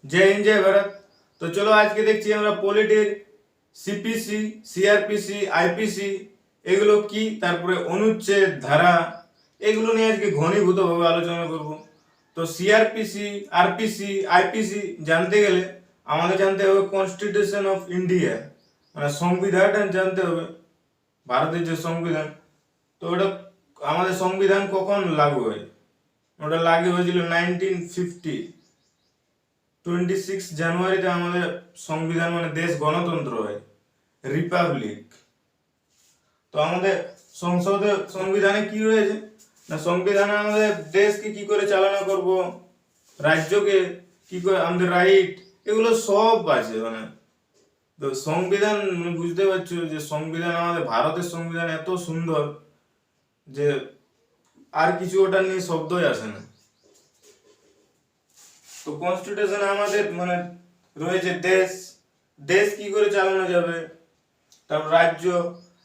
जय हिंद जय भारत। तो चलो आज के देखছি আমরা পলিটির সিপিসি সিআরপিসি আইপিসি এগুলো কি, তারপরে অনুচ্ছেদ ধারা এগুলো নিয়ে আজকে ঘনীভূতভাবে আলোচনা করব। তো সিআরপিসি আরপিসি আইপিসি জানতে গেলে আমাদের জানতে হবে কনস্টিটিউশন অফ ইন্ডিয়া, মানে সংবিধানটা জানতে হবে, ভারতের যে সংবিধান। তো ওটা আমাদের সংবিধান কখন লাগু হয়? ওটা লাগু হয়েছিল 1950 26 জানুয়ারিতে আমাদের সংবিধান, মানে দেশ গণতন্ত্র হয়, রিপাবলিক। তো আমাদের সংসদে সংবিধানে কি রয়েছে না, সংবিধানে আমাদের দেশকে কি করে চালনা করব, রাজ্যকে কি করে, আমাদের রাইট, এগুলো সব আছে। মানে তো সংবিধান বুঝতে পারছো যে সংবিধান, আমাদের ভারতের সংবিধান এত সুন্দর যে আর কিছু ওটা নিয়ে শব্দই আসে না। তো কনস্টিটিউশনে আমাদের মানে রয়েছে দেশ, দেশ কি করে চালানো যাবে, তারপর রাজ্য,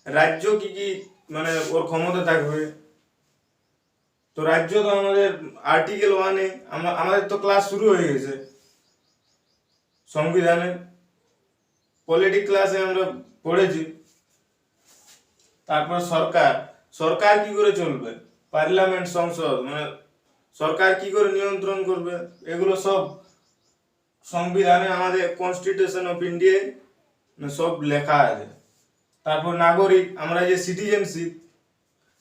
রাজ্য কি কি মানে ওর ক্ষমতা থাকবে। তো রাজ্য তো আমাদের আর্টিকেল 1-এ আমাদের তো ক্লাস শুরু হয়ে গেছে সংবিধানের, পলিটিক ক্লাসে আমরা পড়েছি। তারপর সরকার, সরকার কি করে চলবে, পার্লামেন্ট সংসদ, মানে সরকার কি করে নিয়ন্ত্রণ করবে, এগুলো সব সংবিধানে আমাদের কনস্টিটিউশন অফ ইন্ডিয়া সব লেখা আছে। তারপর নাগরিক, আমরা যে সিটিজেনশিপ,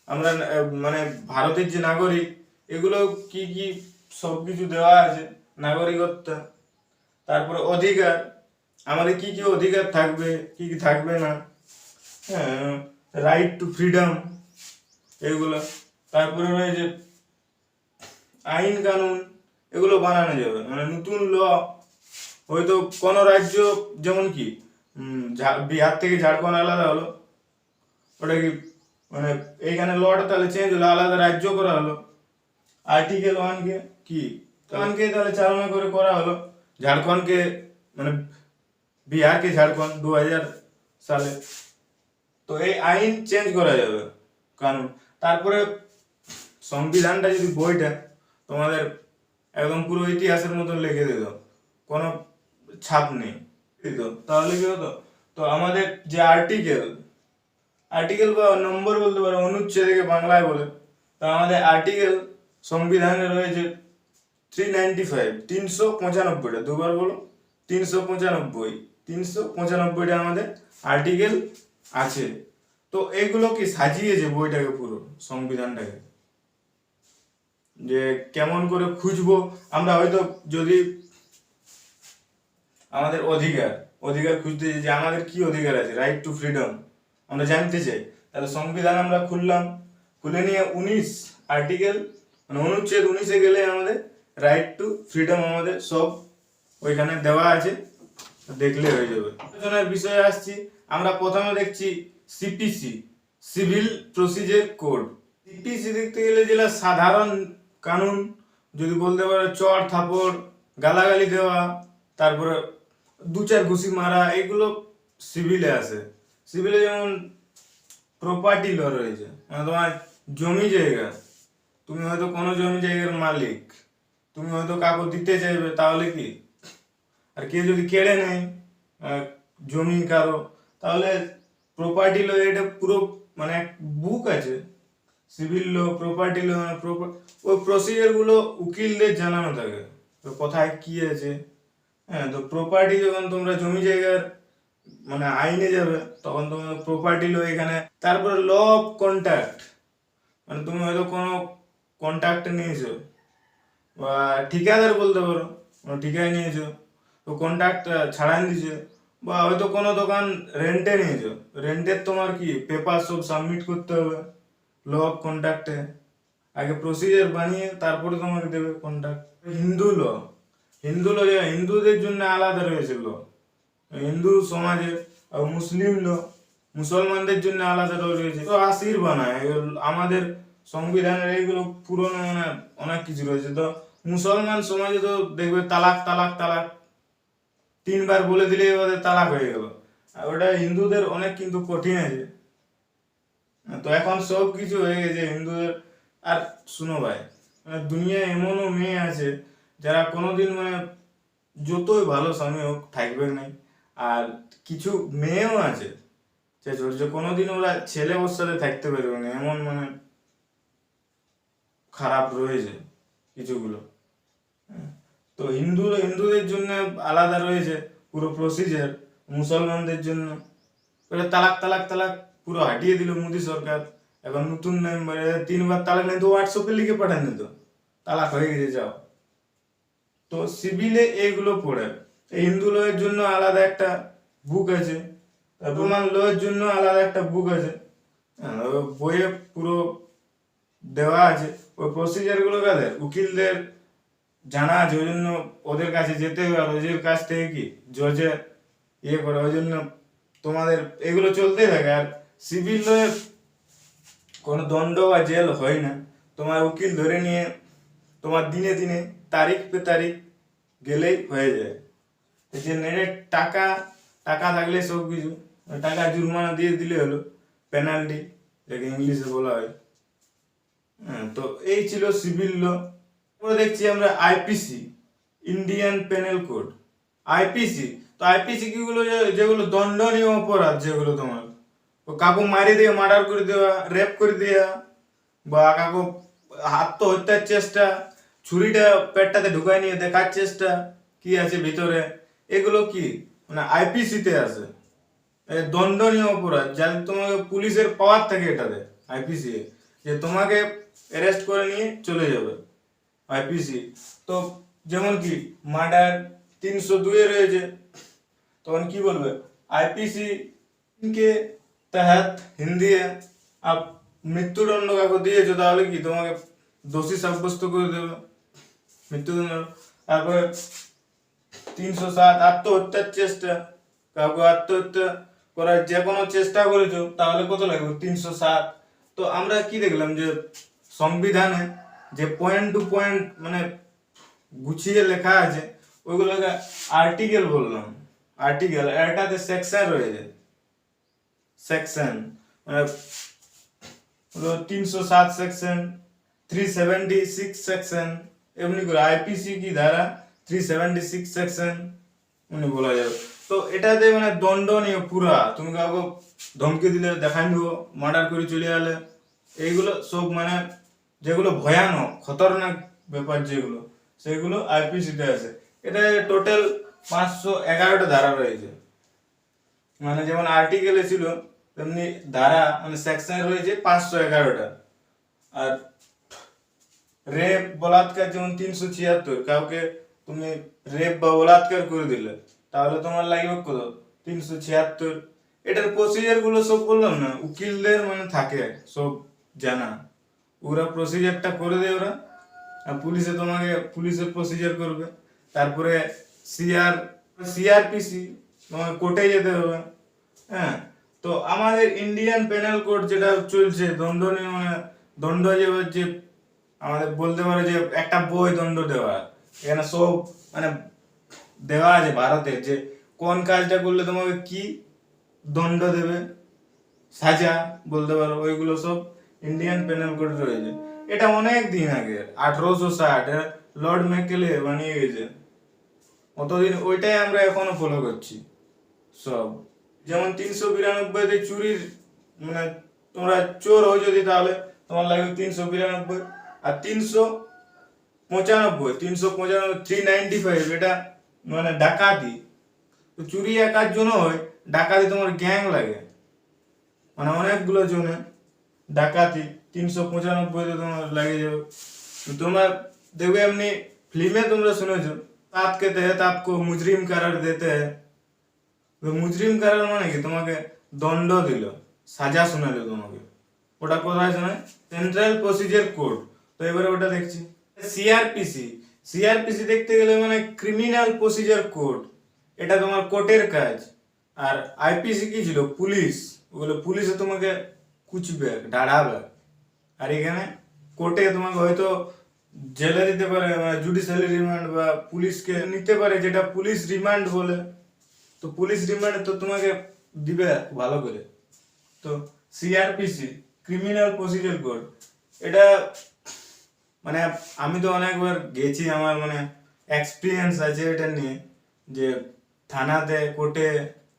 আমরা মানে ভারতের যে নাগরিক, এগুলো কি কি সব কিছু দেওয়া আছে, নাগরিকত্ব। তারপরে অধিকার, আমাদের কি কি অধিকার থাকবে কি কি থাকবে না, হ্যাঁ, রাইট টু ফ্রিডম এগুলো। তারপরে রয়েছে আইন কানুন, এগুলো বানানো যাবে, মানে নতুন ল। হয়তো কোনো রাজ্য, যেমন কি বিহার থেকে ঝাড়খণ্ড আলাদা হলো, ওটা কি মানে এইখানে লটা তাহলে চেঞ্জ হলো, আলাদা রাজ্য করা হলো। আর্টিকেল 1-কে কি 1-কে তাহলে চালনা করে করা হলো, ঝাড়খণ্ডকে মানে বিহারকে ঝাড়খণ্ড 2000 সালে। তো এই আইন চেঞ্জ করা যাবে, কানুন। তারপরে সংবিধানটা যদি বইটা তোমাদের একদম পুরো ইতিহাসের মতন লিখে দিত, কোনো ছাপ নেই দিত, তাহলে কি হতো? তো আমাদের যে আর্টিকেল, আর্টিকেল বা নম্বর বলতে পারো, অনুচ্ছেদকে বাংলায় বলে। তো আমাদের আর্টিকেল সংবিধানে রয়েছে 395, 395টা, দুবার বলো, 395, 395টা আমাদের আর্টিকেল আছে। তো এগুলো কি সাজিয়েছে বইটাকে, পুরো সংবিধানটাকে, যে কেমন করে খুঁজবো আমরা। হয়তো যদি আমাদের অধিকার, অধিকার খুঁজতে চাই যে আমাদের কি অধিকার আছে, রাইট টু ফ্রিডম আমরা জানতে চাই, তাহলে সংবিধান আমরা খুললাম, খুলে নিয়ে 19 আর্টিকেল, মানে অনুচ্ছেদ 19-এ গেলে আমাদের রাইট টু ফ্রিডম আমাদের সব ওইখানে দেওয়া আছে, দেখলে হয়ে যাবে। আলোচনার বিষয়ে আসছি, আমরা প্রথমে দেখছি CPC, civil procedure code. CPC দেখতে গেলে যেটা সাধারণ কানুন, যদি বলতে পারো চড় থাপড় গালাগালি দেওয়া, তারপরে 2-4 ঘুষি মারা, এগুলো সিভিলে আসে। সিভিলে যেমন প্রপার্টি ল রয়েছে, মানে তোমার জমি জায়গা, তুমি হয়তো কোনো জমি জায়গার মালিক, তুমি হয়তো কাউকে দিতে চাইবে, তাহলে কি, আর কেউ যদি কেড়ে নেয় জমি কারো, তাহলে প্রপার্টি ল, এটা পুরো মানে এক বুক আছে, সিভিল ল, প্রপার্টি ল, ওই প্রসিজারগুলো উকিলদের জানানো থাকে, তো কোথায় কি আছে। হ্যাঁ, তো প্রপার্টি যখন তোমরা জমি জায়গার মানে আইনে যাবে, তখন তোমার প্রপার্টি ল এখানে। তারপরে ল অফ কন্ট্রাক্ট, মানে তুমি হয়তো কোনো কন্ট্রাক্ট নিয়েছো, বা ঠিকাদার বলতে পারো, কোনো ঠিকায় নিয়েছো, তো কন্ট্রাক্ট ছাড়াই দিয়েছো, বা হয়তো কোনো দোকান রেন্টে নিয়েছো, রেন্টের তোমার কি পেপার সব সাবমিট করতে হবে ল অফ কন্ট্রাক্টে, আগে প্রসিজার বানিয়ে তারপরে তোমাকে দেবে কন্ট্রাক্ট। হিন্দু ল, হিন্দু ল হিন্দুদের জন্য আলাদা রয়েছে ল, হিন্দু সমাজে। আর মুসলিম ল, মুসলমানদের জন্য আলাদা রয়েছে। তো আসির বানায় আমাদের সংবিধানের, এইগুলো পুরনো মানে অনেক কিছু রয়েছে। তো মুসলমান সমাজে তো দেখবে তালাক তালাক তালাক 3বার বলে দিলে ওদের তালাক হয়ে গেল, আর ওটা হিন্দুদের অনেক কিন্তু কঠিন আছে। তো এখন সব কিছু হয়ে গেছে হিন্দুদের। আর শুনো ভাই, মানে দুনিয়ায় এমনও মেয়ে আছে যারা কোনোদিন মানে যতই ভালো স্বামী হোক থাকবে নাই। আর কিছু মেয়েও আছে যে কোনোদিন ওরা ছেলে ওর সাথে থাকতে পারবে না, এমন মানে খারাপ রয়েছে কিছুগুলো। তো হিন্দুদের জন্য আলাদা রয়েছে পুরো প্রসিজার, মুসলমানদের জন্য ওরা তালাক তালাক তালাক পুরো হাটিয়ে দিল মোদী সরকার। এখন নতুন মেম্বার 3 বার তালাক নেই তো হোয়াটসঅ্যাপে লিখে পাঠান দিত, তালাক হয়ে গেছে যাও। তো সিভিলে এইগুলো পড়ে। এই হিন্দু লয়ের জন্য আলাদা একটা বুক আছে, রোমান লয়ের জন্য আলাদা একটা বুক আছে, ওই বইয়ে পুরো দেওয়া আছে। ওই প্রসিজার গুলো কাদের উকিলদের জানা আছে, ওই জন্য ওদের কাছে যেতে হবে। আর ওদের কাছ থেকে কি জজে করে, ওই জন্য তোমাদের এগুলো চলতেই থাকে। আর সিভিল লয়ে কোনো দণ্ড বা জেল হয় না, তোমার উকিল ধরে নিয়ে তোমার দিনে দিনে তারিখ পে তারিখ গেলেই হয়ে যায়। যে নেড়ে টাকা টাকা থাকলে সব কিছু, টাকা জুরমানা দিয়ে দিলে হলো, পেনাল্টি যাকে ইংলিশে বলা হয়। তো এই ছিল সিভিল ল। পরে দেখছি আমরা IPC, Indian penal code, IPC. তো আইপিসি কিগুলো যেগুলো দণ্ডনীয় অপরাধ, যেগুলো তোমার কাকু মারি দিয়ে মার্ডার করে দেওয়া, রেপ করে দেওয়া, বা কাকু আত্মহত্যার চেষ্টা, ছুরিটা পেটটাতে ঢুকাই নিয়ে দেখার চেষ্টা কি আছে ভিতরে, এগুলো কি মানে আইপিসিতে আছে, দণ্ডনীয় অপরাধ। যাতে তোমাকে পুলিশের পাওয়ার থাকে এটাতে আইপিসি, যে তোমাকে অ্যারেস্ট করে নিয়ে চলে যাবে আইপিসি। তো যেমন কি মার্ডার 302 রয়েছে, তখন কি বলবে आईपीसी के तहत हिंदी है। आप মৃত্যুদণ্ড কাউকে দিয়েছো তাহলে কি তোমাকে দোষী সাব্যস্ত করে দেবে, মৃত্যুদণ্ড। তারপরে 307 আত্মহত্যার চেষ্টা, কাউকে আত্মহত্যা করার যে কোনো চেষ্টা করেছো তাহলে কত লাগবে 307। তো আমরা কি দেখলাম যে সংবিধানে যে পয়েন্ট টু পয়েন্ট মানে গুছিয়ে লেখা আছে ওইগুলোকে আর্টিকেল বললাম। আর্টিকেল এটাতে সেকশন রয়েছে, সেকশন মানে 307 সেকশন, 376 সেকশন, এমনি করে আইপিসি কি ধারা 376 সেকশন মানে বলা যাবে। তো এটাতে মানে দণ্ডনীয় পুরা, তুমি কাউকে ধমকি দিলে দেখাই দিব, মার্ডার করে চলে গেলে, এইগুলো সব মানে যেগুলো ভয়ানক খতরনাক ব্যাপার যেগুলো, সেগুলো আইপিসিতে আছে। এটা টোটাল 511টা ধারা রয়েছে, মানে যেমন আর্টিকেলে ছিল তেমনি ধারা মানে সেকশন রয়েছে 511টা। আর রেপ বলাৎকার যেমন 376, কাউকে তুমি রেপ বা বলাৎকার করে দিলে তাহলে তোমার লাগবে কত 376। এটার প্রসিজার গুলো সব বললাম না, উকিলদের মানে থাকে সব জানা, ওরা প্রসিজারটা করে দেয় ওরা। আর পুলিশে তোমাকে পুলিশের প্রসিজার করবে। তারপরে সিআরপিসি তোমাকে কোর্টে যেতে হবে। হ্যাঁ, তো আমাদের ইন্ডিয়ান পেনাল কোড যেটা চলছে দণ্ডনীয় মানে দণ্ড যে আমাদের বলতে পারে যে একটা বই দণ্ড দেওয়া, এখানে সব মানে দেওয়া আছে ভারতের যে কোন কাজটা করলে তোমাকে কি দণ্ড দেবে, সাজা বলতে পারো, ওইগুলো সব ইন্ডিয়ান পেনাল কোড রয়েছে। এটা অনেক দিন আগে 1860 লর্ড ম্যাকেলে বানিয়ে গেছে, অতদিন ওইটাই আমরা এখনো ফলো করছি সব। যেমন 392 চুরির মানে তোমরা চোর হয়ে যদি তাহলে তোমার লাগবে 392। আর 395 এটা মানে ডাকাতি। তো চুরি একার জন্য হয়, ডাকাতি তোমার গ্যাং লাগে, মানে অনেকগুলো জনে ডাকাতি 395 তোমার লাগে যাবে। তোমরা দেখবে এমনি ফিল্মে তোমরা শুনেছো सात के तहत आपको मुजरिम करार देते हैं। মুজরিম কারার মানে কি তোমাকে দণ্ড দিল, সাজা শোনালো তোমাকে, ওটা কোথায় শোনায় সেন্ট্রাল প্রসিজার কোড। তো এবারে ওটা দেখছি সিআরপিসি। সিআরপিসি দেখতে গেলে মানে ক্রিমিনাল প্রসিজার কোড, এটা তোমার কোর্টের কাজ। আর আইপিসি কি ছিল পুলিশ, ওগুলো পুলিশে তোমাকে কুচবে ঢাড়াবে। আর এখানে কোর্টে তোমাকে হয়তো জেলে দিতে পারে, জুডিশিয়ালি রিমান্ড, বা পুলিশকে নিতে পারে যেটা পুলিশ রিমান্ড বলে। তো পুলিশ রিমান্ড তো তোমাকে দিবে ভালো করে। তো সিআরপিসি ক্রিমিনাল প্রসিজার কোড, এটা মানে আমি তো অনেকবার গেছি, আমার মানে এক্সপিরিয়েন্স আছে এটা নিয়ে, যে থানাতে কোর্টে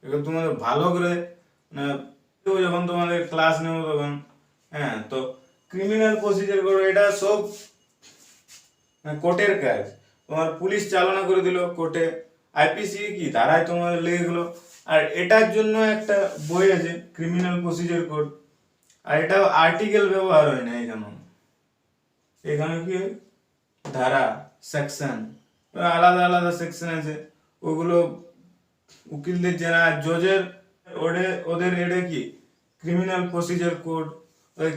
এগুলো তোমাদের ভালো করে মানে যখন তোমাদের ক্লাস নেবো তখন। হ্যাঁ, তো ক্রিমিনাল প্রসিজার করো, এটা সব কোর্টের কাজ। তোমার পুলিশ চালনা করে দিল কোর্টে, আইপিসি কি ধারায় তোমাদের লেগে গেলো। আর এটার জন্য একটা বই আছে ক্রিমিনাল প্রসিজার কোড, আর এটা আর্টিকেল ব্যবহার হয় না এখানে। এখানে কি হয়, ধারা, সেকশন, আলাদা আলাদা সেকশন আছে, ওগুলো উকিলদের জানা, জজের ওদের এটা কি ক্রিমিনাল প্রসিজার কোড,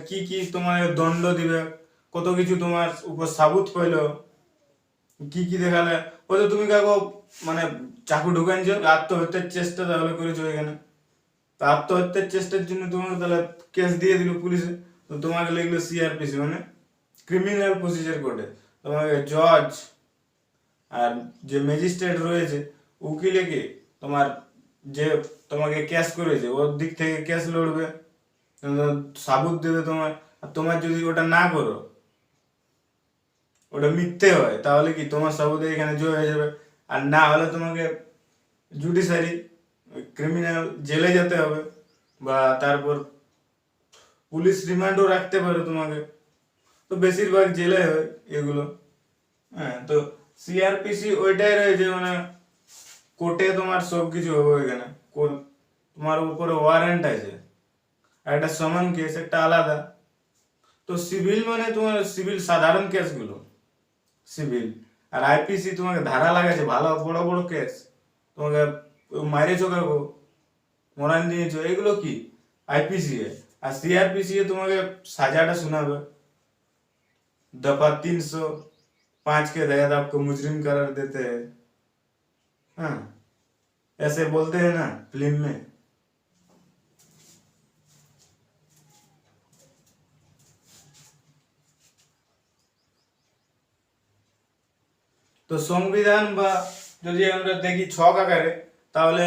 কি কি তোমার দণ্ড দিবে, কত কিছু তোমার উপর সাবুত পাইলো, কি কি দেখালে। হয়তো তুমি কাকো মানে চাকু ঢুকাইছো, আত্মহত্যার চেষ্টা তাহলে করেছো এখানে, তো আত্মহত্যার চেষ্টার জন্য তোমাকে তাহলে কেস দিয়ে দিল পুলিশে, তো তোমাকে লিখলো সিআরপিসি মানে ক্রিমিনাল প্রসিজার কোডে। তোমাকে জজ আর যে ম্যাজিস্ট্রেট রয়েছে, উকিলে কি তোমার যে তোমাকে কেস করেছে ওর দিক থেকে কেস লড়বে, সাবুত দেবে তোমার। আর তোমার যদি ওটা না করো, ওটা মিথ্যে হয়, তাহলে কি তোমার সাবুতে এখানে জয় হয়ে যাবে। আর না হলে তোমাকে জুডিশিয়ারি ক্রিমিনাল জেলে যেতে হবে, বা তারপর পুলিশ রিমান্ডও রাখতে পারে তোমাকে, তো বেশিরভাগ জেলে হয় এগুলো। হ্যাঁ, তো সিআরপিসি ওইটাই রয়েছে মানে কোর্টে তোমার সব কিছু হবে এখানে, তোমার উপরে ওয়ারেন্ট আছে, আর একটা সমন কেস একটা আলাদা। তো সিভিল মানে তোমার সিভিল সাধারণ কেসগুলো সিভিল, আর আইপিসি তোমাকে ধারা লাগাচ্ছে ভালো বড় বড় কেস, তোমাকে মারেছো কাকো, মরান দিয়েছো, এগুলো কি আইপিসি এ। আর सीआरपीसी এ তোমাকে সাজাটা শোনাবে, दफा 305 के तहत आपको मुजरिम करार देते हैं। हाँ, ऐसे बोलते हैं ना फिल्म में। তো সংবিধান বা যদি আমরা দেখি ছক আকারে, তাহলে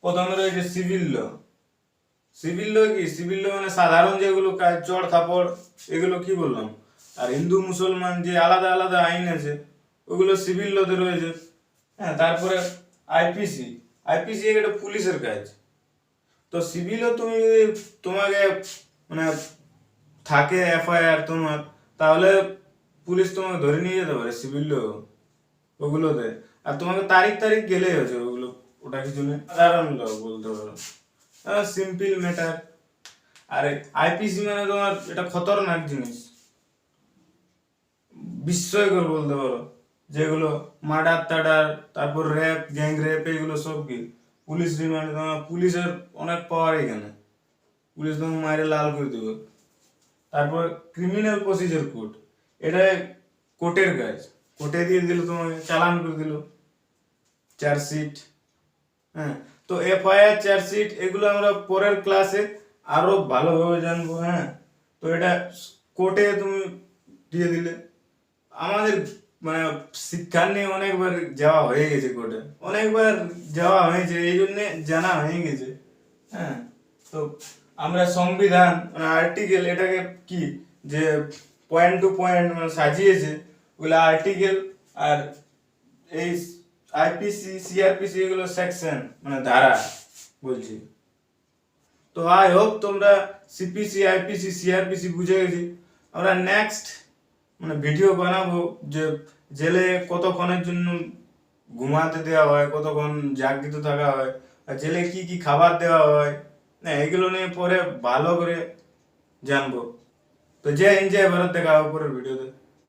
প্রথমে রয়েছে সিভিল ল। সিভিল ল কি, সিভিল ল মানে সাধারণ যেগুলো কাজ, চড় থাপড়, এগুলো কি বললাম। আর হিন্দু মুসলমান যে আলাদা আলাদা আইন আছে, ওগুলো সিভিল লতে রয়েছে। হ্যাঁ, তারপরে আইপিসি, আইপিসি একটা পুলিশের কাজ। তো সিভিলও তুমি যদি তোমাকে মানে থাকে এফআইআর তোমার, তাহলে পুলিশ তোমাকে ধরে নিয়ে যেতে পারে সিভিল ল ওগুলোতে। আর তোমাকে তারিখ তারিখ গেলেই হচ্ছে ওগুলো, ওটা কিছু নেই, সাধারণ ল বলতে পারো, সিম্পল ম্যাটার। আর আইপিসি মানে তোমার এটা খতরনাক জিনিস, বিস্ময়কর বলতে পারো, যেগুলো মার্ডার টাডার, তারপর র্যাপ, গ্যাং র্যাপ, এগুলো সব কি পুলিশ রিমান্ড। তোমার পুলিশের অনেক পাওয়ার এখানে, পুলিশ তোমাকে মারে লাল করে দেবে। তারপর ক্রিমিনাল প্রসিজার কোড, এটা কোর্টের কাজ, কোর্টে দিয়ে দিল, তোমাকে চালান করে দিল, চার্জশিট। হ্যাঁ, তো এফআইআর, চার্জশিট এগুলো আমরা পরের ক্লাসে আরো ভালোভাবে জানবো। হ্যাঁ, তো এটা কোর্টে তুমি দিয়ে দিলে, আমাদের মানে শিক্ষা নিয়ে অনেকবার যাওয়া হয়ে গেছে কোর্টে, অনেকবার যাওয়া হয়েছে, এই জন্য জানা হয়ে গেছে। হ্যাঁ, তো আমরা সংবিধান মানে আর্টিকেল, এটাকে কি যে পয়েন্ট টু পয়েন্ট মানে সাজিয়েছে, ওগুলো আর্টিকেল। আর এই আইপিসি, সিআরপিসি এগুলো সেকশন মানে ধারা বলছি। তো আই হোপ তোমরা সিপিসি, আইপিসি, সিআরপিসি বুঝে গেছি। আমরা নেক্সট মানে ভিডিও বানাবো যে জেলে কতক্ষণের জন্য ঘুমাতে দেওয়া হয়, কতক্ষণ জাগৃত থাকা হয়, আর জেলে কি কি খাবার দেওয়া হয়, না এগুলো নিয়ে পরে ভালো করে জানবো। তো জয় হিন্দ, জয় ভারত, দেখা হবে পরের ভিডিওতে।